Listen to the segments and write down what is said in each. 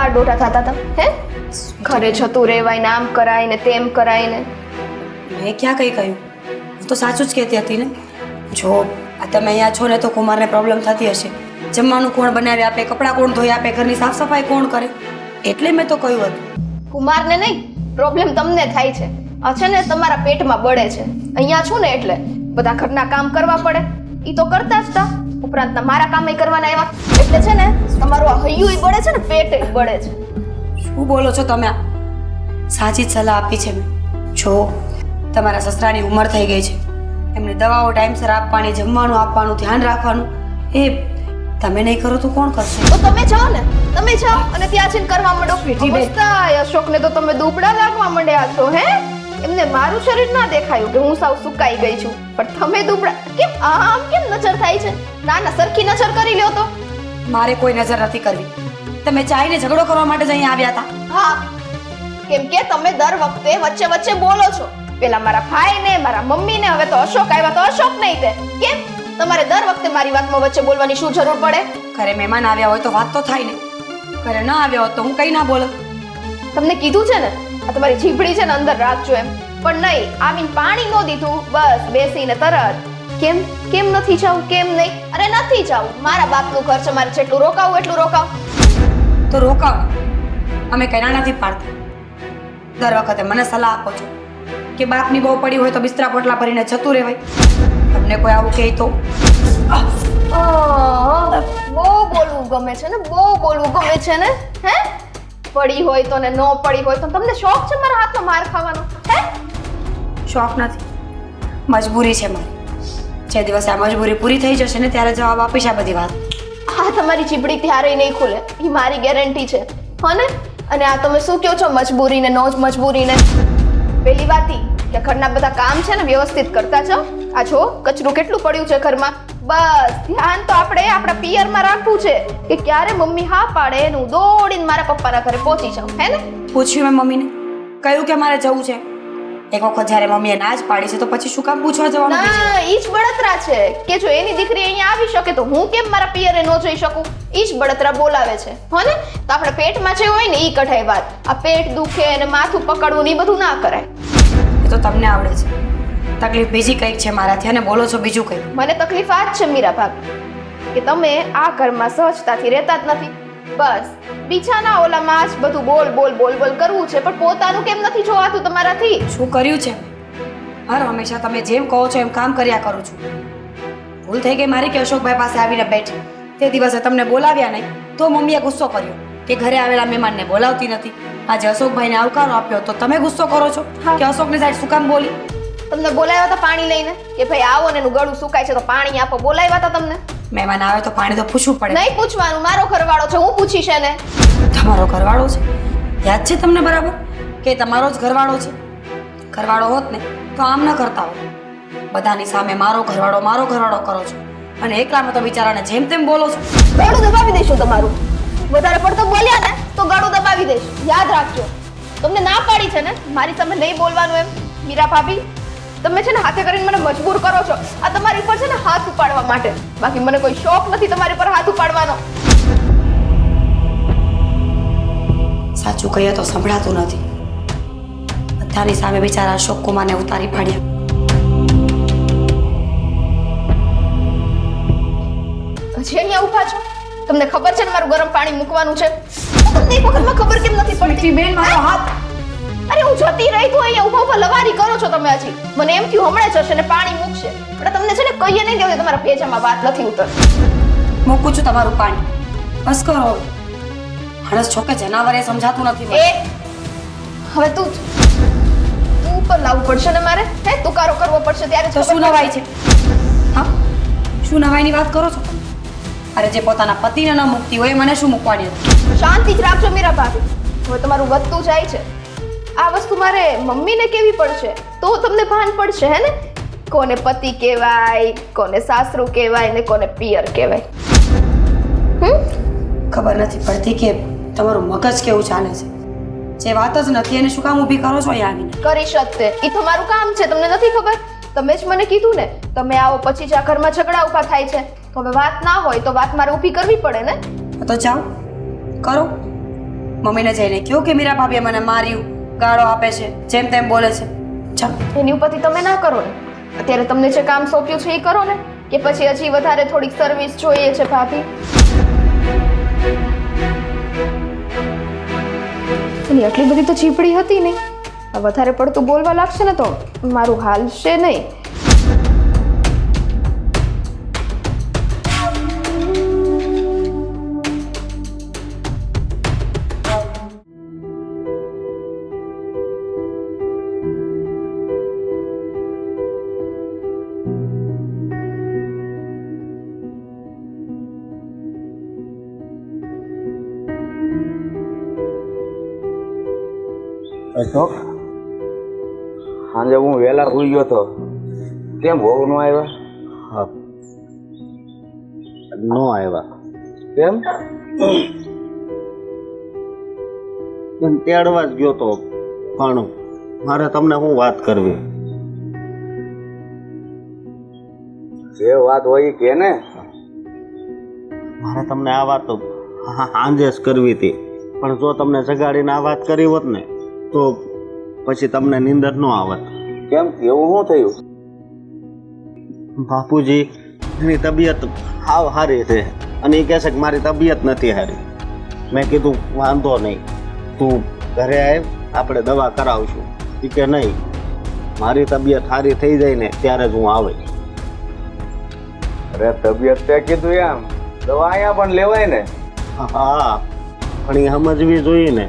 કેટલા ડોઢા થતા હતા હે ઘરે જતું રહેવાય ને આમ કરાય ને તેમ કરાય ને મેં ક્યાં કંઈ કહ્યું હું તો સાચું જ કહેતી હતી ને જો આ તમે અહીંયા છો ને તો કુમારને પ્રોબ્લેમ થતી હશે જમવાનું કોણ બનાવી આપે કપડાં કોણ ધોઈ આપે ઘરની સાફ સફાઈ કોણ કરે એટલે મેં તો કહ્યું હતું કુમારને નહીં પ્રોબ્લેમ તમને થાય છે આ છે ને તમારા પેટમાં બળે છે અહીંયા છું ને એટલે બધા ઘરના કામ કરવા પડે ઈ તો કરતા જ હતા ઉપરાંત મારા કામ કરવાના આવ્યા એટલે છે ને તમારું આ હૈયું બળે છે ને પેટ બળે છે શું બોલો છો તમે સાચી જ સલાહ આપી છે મેં જો તમારા સસરાની ઉંમર થઈ ગઈ છે એમને દવાઓ ટાઈમસર આપવાની જમવાનું આપવાનું ધ્યાન રાખવાનું એ તમે નહીં કરો તો કોણ કરશે તો તમે જાઓ ને તમે જાઓ અને ત્યાં જઈને કરવા માંડો અવસ્થા અશોકને તો તમે દુબળા લાગવા માંડ્યા છો હે એમને મારું શરીર ના દેખાયું કે હું સાવ સુકાઈ ગઈ છું પણ તમે દુબળા કેમ આમ કેમ નજર થાય છે ના ના સરખી નજર કરી લ્યો તો મારે કોઈ નજર નથી કરવી તમે ચાઈને ઝઘડો કરવા માટે જ અહીંયા આવ્યા હતા હા કેમ કે તમે દર વખતે વચ્ચે વચ્ચે બોલો છો પેલા મારા ભાઈ ને મારા મમ્મી ને હવે તો અશોક આવ્યા તો અશોક નહીં તે કેમ તમારે દર વખતે મારી વાતમાં વચ્ચે બોલવાની શું જરૂર પડે ઘરે મહેમાન આવ્યા હોય તો વાત તો થાય ને ઘરે ન આવ્યા હોત તો હું કઈ ના બોલું તમને કીધું છે ને આ તમારી જીભડી છે ને અંદર રાખજો એમ પણ નહીં આવીને પાણી નો દીધું બસ બેસીને તરત કેમ કેમ નથી જાવું કેમ નહીં અરે નથી જાવું મારા બાપનું ઘર છે મારે જેટલું રોકાવું એટલું રોકાવ તો રોકાવ અમે કઈ નથી પાડતા દર વખતે મને સલાહ આપો છો કે બાપની બહુ પડી હોય તો બિસ્તરા પોટલા ભરીને જતું રહેવાય તમને કોઈ આવું કહે તો બહુ બોલવું ગમે છે ને બહુ બોલવું ગમે છે ને હે પડી હોય તો ને ન પડી હોય તો તમને શોખ છે મારા હાથમાં માર ખાવાનો હે શોખ નથી મજબૂરી છે મારી જે દિવસે આ મજબૂરી પૂરી થઈ જશે ને ત્યારે જવાબ આપીશ આ બધી વાત આ તમારી ચીબડી ત્યારે નહીં ખુલે એ મારી ગેરંટી છે હો ને અને આ તમે શું કહો છો મજબૂરી ને નો મજબૂરી ને પેલી વાત કે ઘરના બધા કામ છે ને વ્યવસ્થિત કરતા જાઓ આ જો કચરું કેટલું પડ્યું છે ઘરમાં બસ ધ્યાન તો આપણે આપણા પિયરમાં રાખવું છે કે ક્યારે મમ્મી હા પાડે ને હું દોડીને મારા પપ્પાના ઘરે પહોંચી જાઉં હે ને પૂછ્યું મેં મમ્મીને કહ્યું કે મારે જવું છે એક વખત જ્યારે મમ્મીએ ના જ પાડી છે તો પછી શું કામ પૂછવા જવાનું ના ઈ જ બળતરા છે કે જો એની દીકરી અહીંયા આવી શકે તો હું કેમ મારા પિયરે ન જઈ શકું ઈ જ બળતરા બોલાવે છે હો ને તો આપણે પેટમાં જે હોય ને ઈ કઢાય વાત આ પેટ દુખે અને માથું પકડવું ને ઈ બધું ના કરાય એ તો તમને આવડે છે તકલીફ બીજી કંઈક છે મારાથી અને બોલો છો બીજું કંઈક મને તકલીફ આ જ છે મીરા ભાભી કે તમે આ ઘરમાં સહજતાથી રહેતા જ નથી બસ બીજાના ઓલામાં જ બધું બોલ બોલ બોલ બોલ કરવું છે પણ પોતાનું કેમ નથી જોવાતું તમારાથી શું કર્યું છે હર હંમેશા તમે જેમ કહો છો એમ કામ કર્યા કરું છું ભૂલ થઈ ગઈ મારી કે અશોકભાઈ પાસે આવીને બેઠી તે દિવસે તમને બોલાવ્યા નહીં તો મમ્મીએ ગુસ્સો કર્યો કે ઘરે આવેલા મહેમાનને બોલાવતી નથી આજે અશોકભાઈને આવકારો આપ્યો તો તમે ગુસ્સો કરો છો કે અશોકની સાઈડ શું કામ બોલી તમને બોલાવ્યા હતા પાણી લઈને કે ભાઈ આવો ને એનું ગળું સુકાય છે તો પાણી આપો બોલાવ્યા હતા તમને મહેમાન આવે તો પાણી તો પૂછવું પડે નહીં પૂછવાનું મારો ઘરવાળો છે હું પૂછીશ એને તમારો ઘરવાળો છે યાદ છે તમને બરાબર કે તમારો જ ઘરવાળો છે ઘરવાળો હોત ને તો આમ ન કરતા હો બધાની સામે મારો ઘરવાળો કરો છો અને એકલામાં તો બિચારાને જેમ તેમ બોલો છો ગળું દબાવી દઈશું તમારું વધારે પડતો બોલ્યા ને તો ગળું દબાવી દઈશ યાદ રાખજો તમને ના પાડી છે ને મારી સામે નહીં બોલવાનું એમ મીરા ભાભી તમે છે ને હાથે કરીને મને મજબૂર કરો છો આ તમારી ઉપર છે ને હાથ ઉપાડવા માટે બાકી મને કોઈ શોખ નથી તમારી પર હાથ ઉપાડવાનો સાચું કહીએ તો સંભળાતું નથી બધાની સામે બિચારા અશોક કુમારને ઉતારી પાડ્યા હજી અહીંયા ઉભા છો તમને ખબર છે ને મારું ગરમ પાણી મૂકવાનું છે તમને એક વખતમાં ખબર કેમ નથી પડતી બેન મારો હાથ અરે હું જતી રહી તો અહીંયા ઉભા ઉભા લવારી કરો છો તમે હજી મને એમ થયું હમણાં જશે ને પાણી મૂકશે પણ તમને છે ને કહીએ નહીં દેવું તમારા ભેજામાં વાત નથી ઉતરતી મૂકું છું તમારું પાણી બસ કરો હણસ છોકે જનાવરે સમજાતું નથી એ હવે તું ઉપર લાવવું પડશે ને મારે હે તુકારો કરવો પડશે ત્યારે તો શું નવાઈ છે હા શું નવાઈની વાત કરો છો અરે જે પોતાના પતિને ન મૂકતી હોય મને શું મૂકવાની હતી શાંતિ જ રાખજો મીરા ભાભી હવે તમારું વધતું જાય છે આ વસ્તુ મારે મમ્મીને કેવી પડશે તો તમને ભાન પડશે હે ને કોને પતિ કહેવાય કોને સાસરું કહેવાય ને કોને પિયર કહેવાય ખબર નથી પડતી કે તમારું મગજ કેવું ચાલે છે જે વાત જ નથી એને શું કામ ઊભી કરો છો અહીંયા આવીને કરી શકતે એ તમારું કામ છે તમને નથી ખબર તમે જ મને કીધું ને તમે આવો પછી જ આ ઘરમાં ઝઘડા ઊભા થાય છે તો હવે વાત ના હોય તો વાત મારે ઊભી કરવી પડે ને તો જાઓ કરો મમ્મીને જઈને કહો કે મીરા ભાભીએ મને માર્યું, ગાળો આપે છે, જેમ તેમ બોલે છે. ચાલો. એની ઉપરથી તમે ના કરો ને. અત્યારે તમને જે કામ સોંપ્યું છે એ કરો ને, કે પછી હજી વધારે થોડીક સર્વિસ જોઈએ છે ભાભી? એની આટલી બધી તો ચીપડી હતી નહીં. આ વધારે પડતું બોલવા લાગશે ને તો મારું હાલશે નહીં. અશોક, સાંજે હું વહેલા સુઈ ગયો તો, કેમ વહુ નો આવ્યા? હા, નો આવ્યા. કેમ? પણ તેડવા જ ગયો તો, પણ મારે તમને શું વાત કરવી? જે વાત હોય કે ને. મારે તમને આ વાત સાંજે જ કરવી હતી, પણ જો તમને જગાડીને આ વાત કરી હોત ને તો પછી તમને નીંદર ન આવત. કેમ, એવું શું થયું? બાપુજી એની તબિયત હાવ સારી છે અને એ કહે છે કે મારી તબિયત નથી સારી. મેં કીધું વાંધો નહીં, તું ઘરે આવ, આપણે દવા કરાવશું. એ કે નહીં, મારી તબિયત સારી થઈ જાય ને ત્યારે જ હું આવે. અરે તબિયત તે કીધું એમ, દવા અહીંયા પણ લેવાય ને. હા, પણ એ સમજવી જોઈએ ને.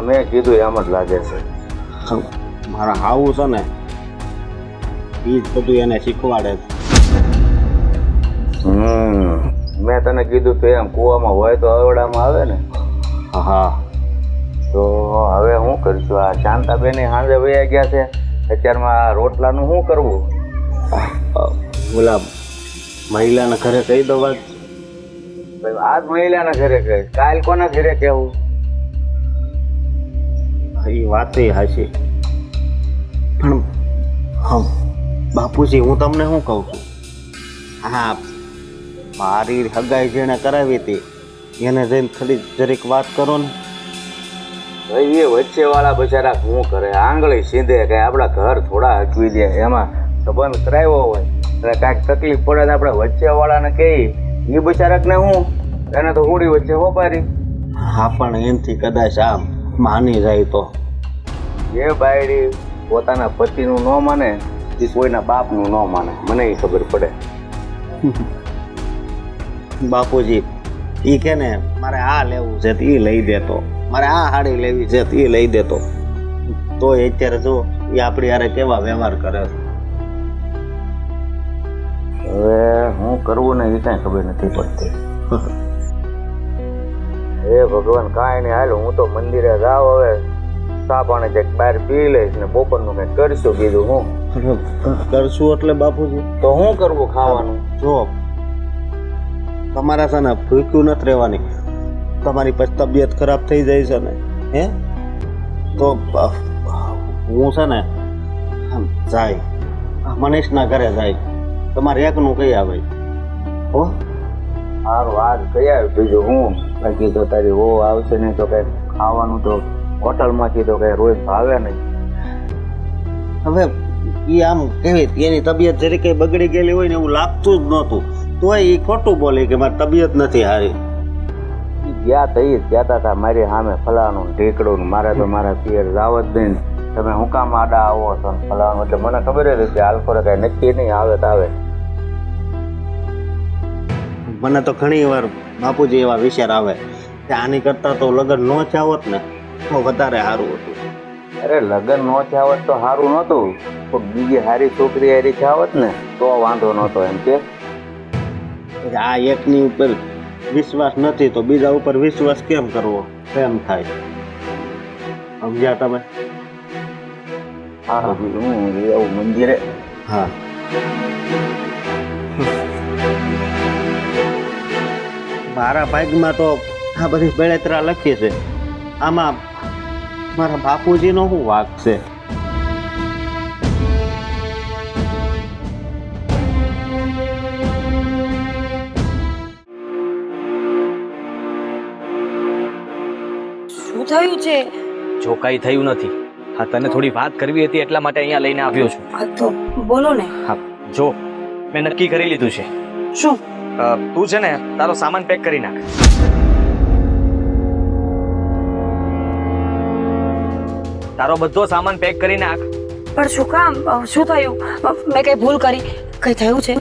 મેં કીધું એમ જ લાગે છે. મારા હાવું છે ને એ જ બધું એને શીખવાડે છે. મેં તને કીધું તો એમ, કૂવામાં હોય તો અવડામાં આવે ને. હા, તો હવે શું કરશું? આ શાંતાબેન સાંજે વયા ગયા છે, અત્યારમાં આ રોટલાનું શું કરવું? ઓલા મહિલાના ઘરે કહી દવા. આજ મહિલાના ઘરે કહે, કાલ કોના ઘરે કહેવું? એ વાત હાચી, પણ હા બાપુજી, હું તમને શું કહું છું, હા મારી હગાઈ જેણે કરાવી હતી એને જઈને ખાલી જરીક વાત કરો ને. ભાઈ એ વચ્ચેવાળા બચારા શું કરે? આંગળી સીધે કે આપણા ઘર થોડા હકવી દે, એમાં સંબંધ કરાવ્યો હોય અને કાંઈક તકલીફ પડે તો આપણે વચ્ચેવાળાને કહી, એ બચારાકને શું, એને તો હોડી વચ્ચે હોપારી. હા, પણ એનથી કદાચ આમ માની જાય તો? જે બાયડી પોતાના પતિનું ન માને એ કોઈના બાપનું ન માને, મને એ ખબર પડે. બાપુજી એ કે ને મારે આ લેવું છે તો એ લઈ દેતો, મારે આ સાડી લેવી છે તો એ લઈ દેતો, તો અત્યારે જો એ આપણી યારે કેવા વ્યવહાર કરે છે. હવે હું કરવું ને એ કાંઈ ખબર નથી પડતી. હે ભગવાન, કાંઈ નહીં, હાલ હું તો મંદિરે જાઉં. હવે ચા પાણી કંઈક બહાર પી લઈશ ને બપોરનું કંઈક કરશું. બીજું હું કરશું એટલે બાપુજી તો શું કરવું ખાવાનું? જો તમારા છે ને ભૂખ્યું નથી રહેવાની. તમારી પછી તબિયત ખરાબ થઈ જાય છે ને, હે તો હું છે ને જાય મનીષના ઘરે જાય, તમારે એકનું કઈ આવે હો. સારું, આજ કઈ આવ્યું. બીજું હું બાકી તો તારી હો આવશે નહીં તો કંઈક ખાવાનું તો હોટલમાંથી તો કંઈ રોજ ભાવે નહીં. હવે એ આમ કેવી એની તબિયત જરી કઈ બગડી ગયેલી હોય ને એવું લાગતું જ નહોતું, તોય એ ખોટું બોલે કે મારી તબિયત નથી સારી. ગયા તઈ જ કહેતા હતા મારી સામે ફલાણું ઢીકડું, મારે તો મારા પિયર જાવ જ નહીં, તમે હું કામ આડા આવો છો ફલાણું. એટલે મને ખબર જ હતી હાલ ખોરે કાંઈ નક્કી નહીં, આવે તો આવે. મને તો ઘણી વાર બાપુજી એવા વિચાર આવે કે આની કરતા તો લગ્ન ન થયા હોત ને તો વધારે સારું હતું. અરે લગ્ન નો થયા હોત તો સારું નહોતું, પણ બીજી સારી છોકરી હારી થયા હોત ને તો વાંધો નહોતો. એમ કે આ એકની ઉપર વિશ્વાસ નથી તો બીજા ઉપર વિશ્વાસ કેમ કરવો એમ થાય. સમજ્યા તમે? હા, હું આવું મંદિરે. હા, મારા ભાગમાં તો આ બધી બળતરા લખી છે, આમાં મારા બાપુજીનો શું વાંક છે? શું થયું છે? જો કાંઈ થયું નથી. હા, તને થોડી વાત કરવી હતી એટલા માટે અહીંયા લઈને આવ્યો છું. આ તો બોલો ને. હા, જો મેં નક્કી કરી લીધું છે. શું? તું છે ને તારો સામાન પેક કરી નાખ. તારો બધો સામાન પેક કરી નાખ. પણ શું કામ? શું થયું? મેં કઈ ભૂલ કરી? કઈ થયું છે?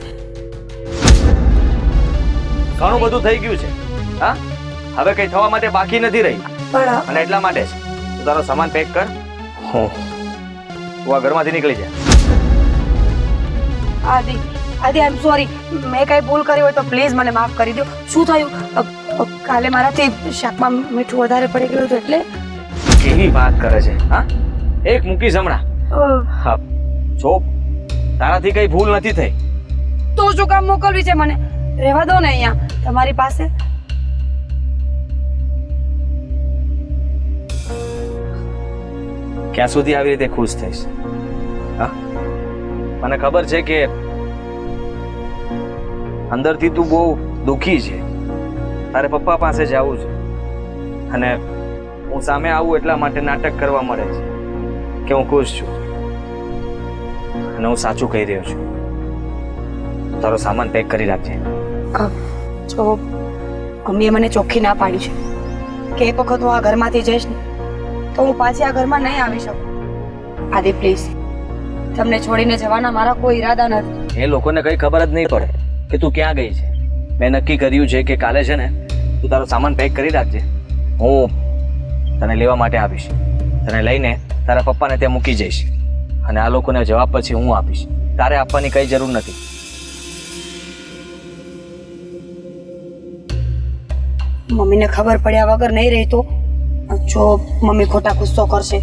ઘણું બધું થઈ ગયું છે. હા, હવે કઈ થવા માટે બાકી નથી રહી. પણ અને એટલા માટે જ તું તારો સામાન પેક કર. તું આ ઘરમાંથી નીકળી જા. આદિ આઈ એમ સોરી. મેં કઈ ભૂલ કરી હોય તો પ્લીઝ મને માફ કરી દો. શું થયું? કાલે મારાથી શાકમાં મીઠું વધારે પડી ગયું હતું એટલે કેવી વાત કરે છે? હા, એક મૂકી હમણાં. હા, જો તારાથી કઈ ભૂલ નથી થઈ. તો શું કામ મોકલવી છે મને? રહેવા દો ને અહીંયા તમારી પાસે. ક્યાં સુધી આવી રીતે ખુશ થઈશ? હા, મને ખબર છે કે અંદરથી તું બહુ દુઃખી છે. તારે પપ્પા પાસે જવું છે અને હું સામે આવું એટલા માટે નાટક કરવા મળે છે કે હું ખુશ છું અને હું સાચું કહી રહ્યો છું. તારો સામાન પેક કરી રાખજે. જો મમ્મીએ મને ચોખ્ખી ના પાડી છે કે એક વખત હું આ ઘરમાંથી જઈશ ને તો હું પાછી આ ઘરમાં નહીં આવી શકું. આદિ પ્લીઝ, તમને છોડીને જવાના મારા કોઈ ઈરાદા નથી. એ લોકોને કઈ ખબર જ નહીં પડે કે તું ક્યાં ગઈ છે. મેં નક્કી કર્યું છે કે કાલે છે ને તું તારો સામાન પેક કરી રાખજે. હું તને લેવા માટે આવીશ. તને લઈને તારા પપ્પાને ત્યાં મૂકી જઈશ અને આ લોકોને જવાબ પછી હું આપીશ. તારે આપવાની કઈ જરૂર નથી. મમ્મીને ખબર પડ્યા વગર નહીં રહી તો જો મમ્મી ખોટા ગુસ્સો કરશે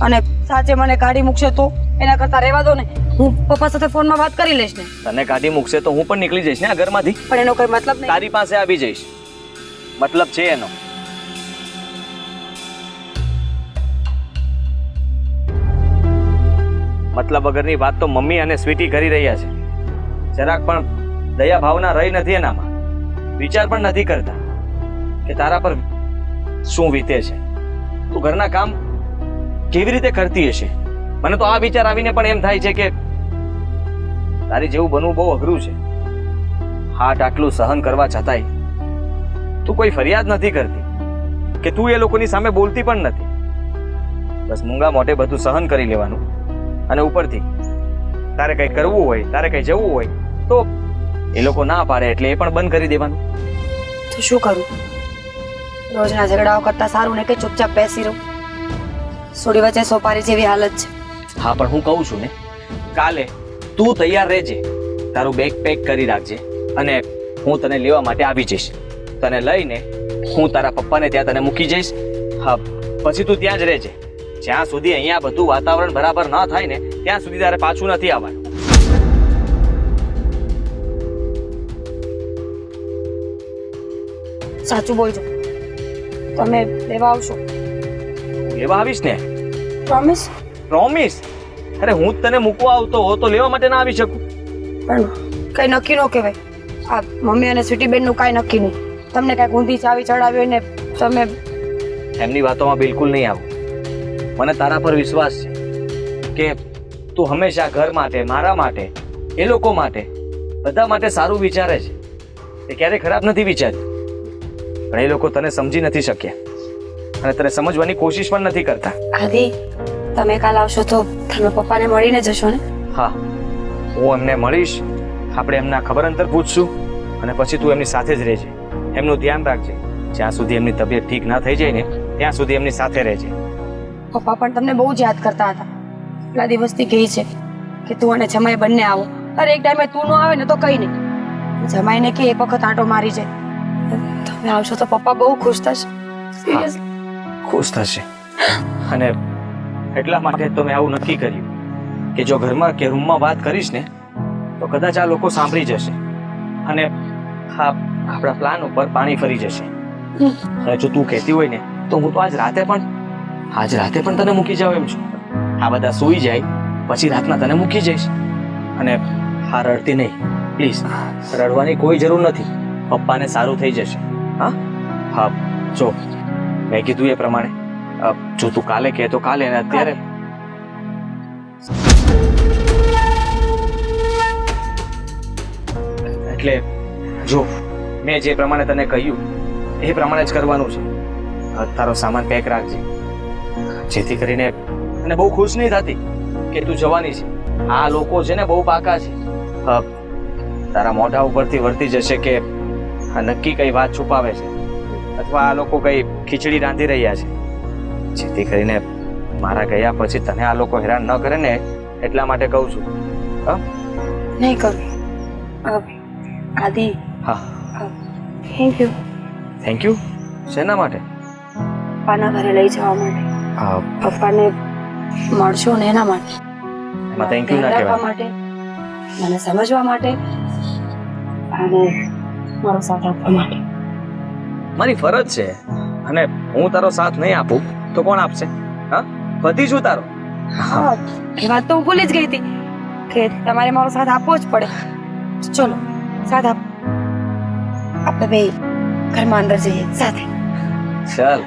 અને સાચે મને કાઢી મૂકશે તો એના કરતા રહેવા દો ને. હું પપ્પા સાથે ફોનમાં વાત કરી લઈશ ને. તને કાઢી મૂકશે તો હું પણ નીકળી જઈશ ને આ ઘરમાંથી. પણ એનો કોઈ મતલબ નહીં. તારી પાસે આવી જઈશ. મતલબ છે એનો. મતલબ વગરની વાત તો મમ્મી અને સ્વીટી કરી રહ્યા છે. જરાક પણ દયા ભાવના રહી નથી એનામાં. વિચાર પણ નથી કરતા કે તારા પર શું વીતે છે. તું ઘરના કામ કેવી રીતે કરતી હશે? મને તો આ વિચાર આવીને પણ એમ થાય છે કે તારી જેવું બનવું બહુ અઘરું છે. હાટ આટલું સહન કરવા છતાંય તું કોઈ ફરિયાદ નથી કરતી કે તું એ લોકોની સામે બોલતી પણ નથી. બસ મૂંગા મોઢે બધું સહન કરી લેવાનું અને ઉપરથી તારે કંઈ કરવું હોય, તારે કંઈ જવું હોય તો એ લોકો ના પાડે એટલે એ પણ બંધ કરી દેવાનું. તો શું કરું? રોજના ઝઘડાઓ કરતા સારું ને કે ચૂપચાપ બેસી રહું. સોડી વચ્ચે સોપારી જેવી હાલત છે. હા, પણ હું કહું છું ને, કાલે તું તૈયાર રહેજે. તારું બેગ પેક કરી રાખજે અને હું તને લેવા માટે આવી જઈશ. તને લઈને હું તારા પપ્પાને ત્યાં તને મૂકી જઈશ. હા, પછી તું ત્યાં જ રહેજે. જ્યાં સુધી અહીંયા બધું વાતાવરણ બરાબર ન થાય ને ત્યાં સુધી તારે પાછું નથી આવવાનું. સાચું બોલજો. તમે લેવા આવશો? લેવા આવીશ ને. પ્રોમિસ? પ્રોમિસ? અરે હું જ તને મૂકવા આવતો હો તો લેવા માટે ના આવી શકું? પણ કઈ નક્કી ન કહેવાય. આ મમ્મી અને સ્વીટી બેનનું કાંઈ નક્કી નહીં. તમને કાંઈક ઊંધી ચાવી ચડાવી હોય ને તમે એમની વાતોમાં બિલકુલ નહીં આવું. મને તારા પર વિશ્વાસ છે કે તું હંમેશા ઘર માટે, મારા માટે, એ લોકો માટે, બધા માટે સારું વિચારે છે. એ ક્યારેય ખરાબ નથી વિચાર્યું. પણ એ લોકો તને સમજી નથી શક્યા અને તને સમજવાની કોશિશ પણ નથી કરતા. આદિ, તમે કાલ આવશો તો તમે પપ્પાને મળીને જશો ને? હા, હું એમને મળીશ. આપણે એમના ખબર અંતર પૂછશું અને પછી તું એમની સાથે જ રહેજે. એમનું ધ્યાન રાખજે. જ્યાં સુધી એમની તબિયત ઠીક ના થઈ જાય ને ત્યાં સુધી એમની સાથે રહેજે. પપ્પા પણ તમને બહુ જ યાદ કરતા હતા. એટલા દિવસથી કહે છે કે તું અને જમાઈ બંને આવો. અરે એક ટાઈમે તું ન આવે ને તો કઈ નહીં. જમાઈને કે એક વખત આંટો મારી જાય. તમે આવશો તો પપ્પા બહુ ખુશ થશે. સિરિયસલી ખુશ થશે. અને એટલા માટે તો મેં આવું નક્કી કર્યું કે જો ઘરમાં કે રૂમમાં વાત કરીશ ને તો કદાચ આ લોકો સાંભળી જશે અને હા, આપણા પ્લાન ઉપર પાણી ફરી જશે. અને જો તું કહેતી હોય ને તો હું તો આજ રાતે પણ તને મૂકી જાઉં એમ છું. આ બધા સૂઈ જાય પછી રાતના તને મૂકી જઈશ. અને હા, રડતી નહીં પ્લીઝ. રડવાની કોઈ જરૂર નથી. પપ્પાને સારું થઈ જશે. હા હા, જો મેં કીધું એ પ્રમાણે જો તું કાલે કહે તો કાલે ને અત્યારે એટલે જો મેં જે પ્રમાણે તને કહ્યું એ પ્રમાણે જ કરવાનું છે. તારો સામાન પેક રાખજે જેથી કરીને અને બહુ ખુશ નહીં થતી કે તું જવાની છે. આ લોકો છે ને બહુ પાકા છે. તારા મોઢા ઉપરથી વર્તી જશે કે આ નક્કી કઈ વાત છુપાવે છે અથવા આ લોકો કઈ ખીચડી રાંધી રહ્યા છે, જેથી કરીને મારા ગયા પછી તને આ લોકો હેરાન ન કરે ને એટલા માટે કહું છું. હા નહીં કરું. આદિ, હા થેન્ક યુ. Thank you. શેના માટે? પપ્પાના ઘરે લઈ જવા માટે. પપ્પાને મળશો ને એના માટે. એમાં થેન્ક યુ ના ધ્યાન રાખવા કહેવાય. માટે, મને સમજવા માટે અને મારો સાથ આપવા માટે. મારી ફરજ છે અને હું તારો સાથ નહીં આપું તો કોણ આપશે? હા પતિ છું તારો. હા, એ વાત તો હું ભૂલી જ ગઈ હતી કે તમારે મારો સાથ આપવો જ પડે. ચલો સાથ આપ. આપણે બે ઘરમાં અંદર જઈએ સાથે. ચાલ